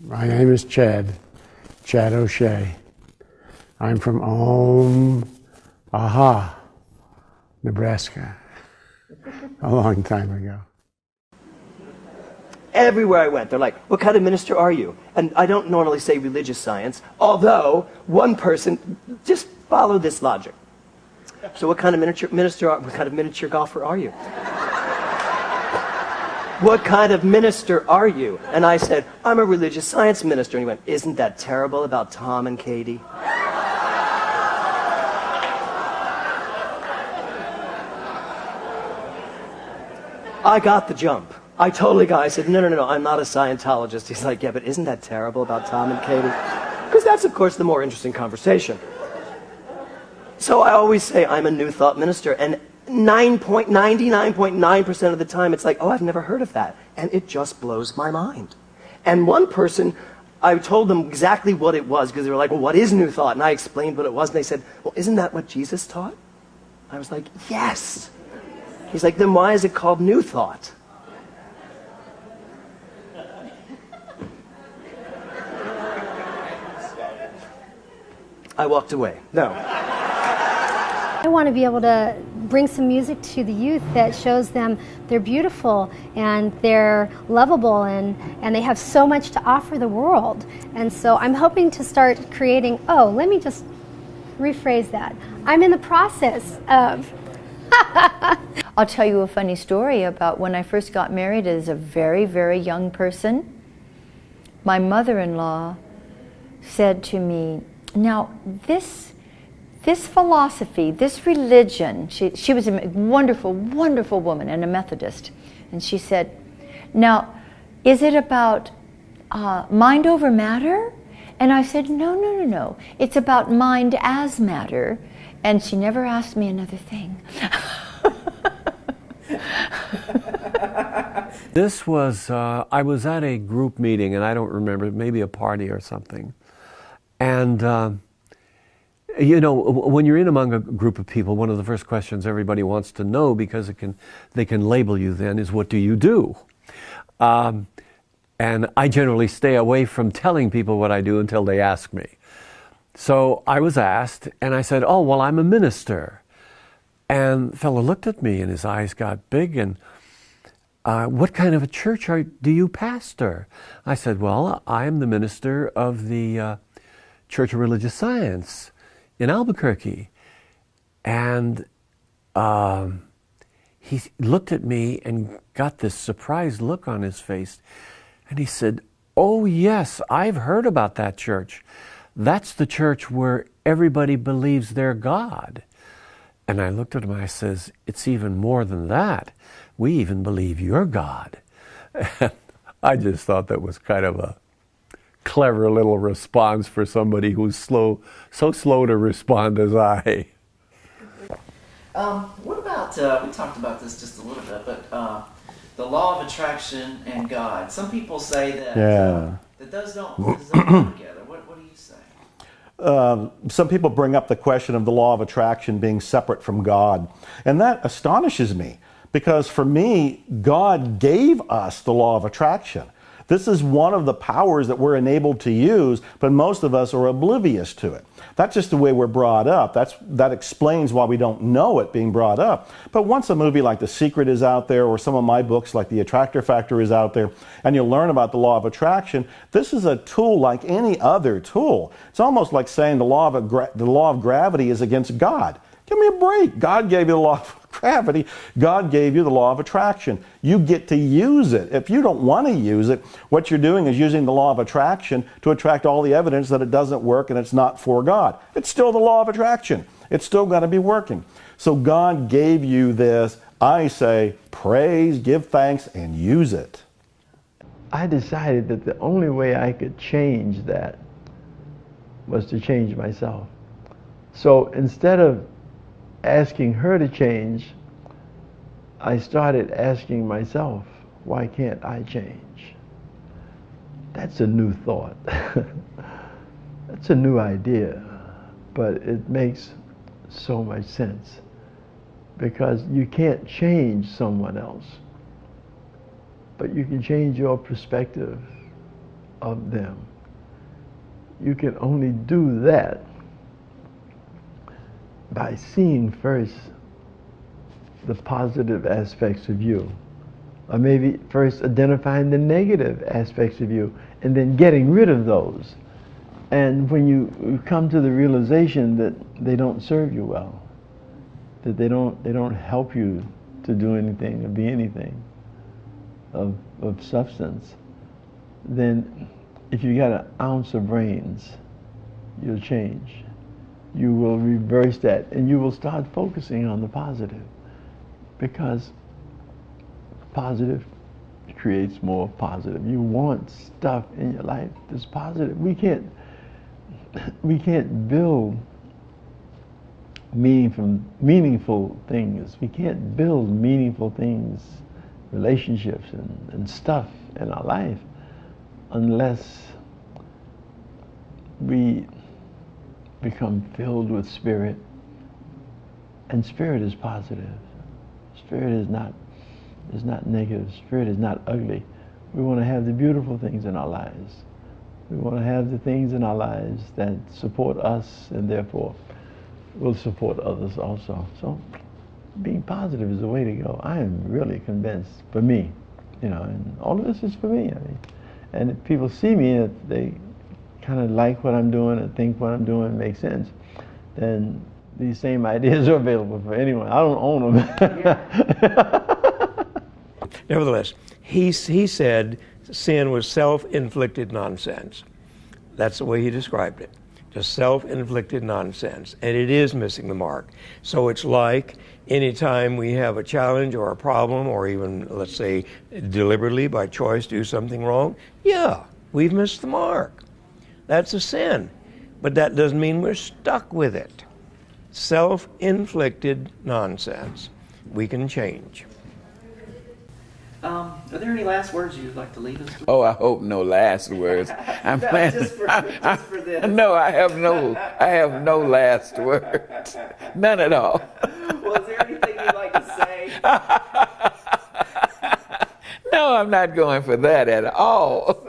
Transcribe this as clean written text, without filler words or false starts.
My name is Chad O'Shea. I'm from Omaha, Nebraska, a long time ago. Everywhere I went, they're like, what kind of minister are you? And I don't normally say religious science, although one person, just follow this logic. So what kind of miniature golfer are you? What kind of minister are you? And I said, I'm a religious science minister. And he went, isn't that terrible about Tom and Katie? I got the jump. I totally got it. I said, no, I'm not a Scientologist. He's like, yeah, but isn't that terrible about Tom and Katie? Because that's, of course, the more interesting conversation. So I always say I'm a New Thought minister, and 99.9% of the time it's like, oh, I've never heard of that. And it just blows my mind. And one person, I told them exactly what it was, because they were like, well, what is New Thought? And I explained what it was, and they said, well, isn't that what Jesus taught? I was like, yes. He's like, then why is it called New Thought? I walked away. No. I want to be able to bring some music to the youth that shows them they're beautiful and they're lovable and they have so much to offer the world. And so I'm hoping to start creating, let me just rephrase that. I'm in the process of... I'll tell you a funny story about when I first got married as a very, very young person. My mother-in-law said to me, now this philosophy, this religion, she was a wonderful, wonderful woman and a Methodist. And she said, now, is it about mind over matter? And I said, no. It's about mind as matter. And she never asked me another thing. This was, I was at a group meeting, and I don't remember, maybe a party or something. And, you know, when you're in among a group of people, one of the first questions everybody wants to know, because they can label you then, is what do you do? And I generally stay away from telling people what I do until they ask me. So I was asked, and I said, oh, well, I'm a minister. And the fellow looked at me, and his eyes got big, and what kind of a church do you pastor? I said, well, I am the minister of the Church of Religious Science in Albuquerque. And he looked at me and got this surprised look on his face. And he said, oh, yes, I've heard about that church. That's the church where everybody believes they're God. And I looked at him and I says, it's even more than that. We even believe you're God. And I just thought that was kind of a clever little response for somebody who's so slow to respond as I. What about, we talked about this just a little bit, but the law of attraction and God. Some people say that, that those don't go together. What do you say? Some people bring up the question of the law of attraction being separate from God. And that astonishes me, because for me, God gave us the law of attraction. This is one of the powers that we're enabled to use, but most of us are oblivious to it. That's just the way we're brought up. That explains why we don't know it being brought up. But once a movie like The Secret is out there, or some of my books like The Attractor Factor is out there, and you learn about the law of attraction, this is a tool like any other tool. It's almost like saying the law of gravity is against God. Give me a break. God gave you the law of gravity. God gave you the law of attraction. You get to use it. If you don't want to use it, what you're doing is using the law of attraction to attract all the evidence that it doesn't work and it's not for God. It's still the law of attraction. It's still got to be working. So God gave you this. I say, praise, give thanks, and use it. I decided that the only way I could change that was to change myself. So instead of asking her to change, I started asking myself, why can't I change? That's a new thought. That's a new idea, but it makes so much sense, because you can't change someone else, but you can change your perspective of them. You can only do that by seeing first the positive aspects of you, or maybe first identifying the negative aspects of you and then getting rid of those. And when you come to the realization that they don't serve you well, that they don't help you to do anything or be anything of substance, then if you got an ounce of brains, you'll change. You will reverse that and you will start focusing on the positive, because positive creates more positive. You want stuff in your life that's positive. We can't build meaningful things. We can't build meaningful things, relationships and stuff in our life, unless we become filled with spirit. And spirit is positive. Spirit is not negative. Spirit is not ugly. We want to have the beautiful things in our lives. We want to have the things in our lives that support us and therefore will support others also. So being positive is the way to go. I am really convinced, for me, and all of this is for me. And if people see me, if they kind of like what I'm doing and think what I'm doing makes sense, then these same ideas are available for anyone. I don't own them. Nevertheless, he said sin was self-inflicted nonsense. That's the way he described it. Just self-inflicted nonsense. And it is missing the mark. So it's like anytime we have a challenge or a problem, or even, let's say, deliberately by choice do something wrong, yeah, we've missed the mark. That's a sin. But that doesn't mean we're stuck with it. Self-inflicted nonsense. We can change. Are there any last words you'd like to leave us with? Oh, I hope no last words. I'm No, planning. just for this. No, I have no last words. None at all. Well, is there anything you'd like to say? No, I'm not going for that at all.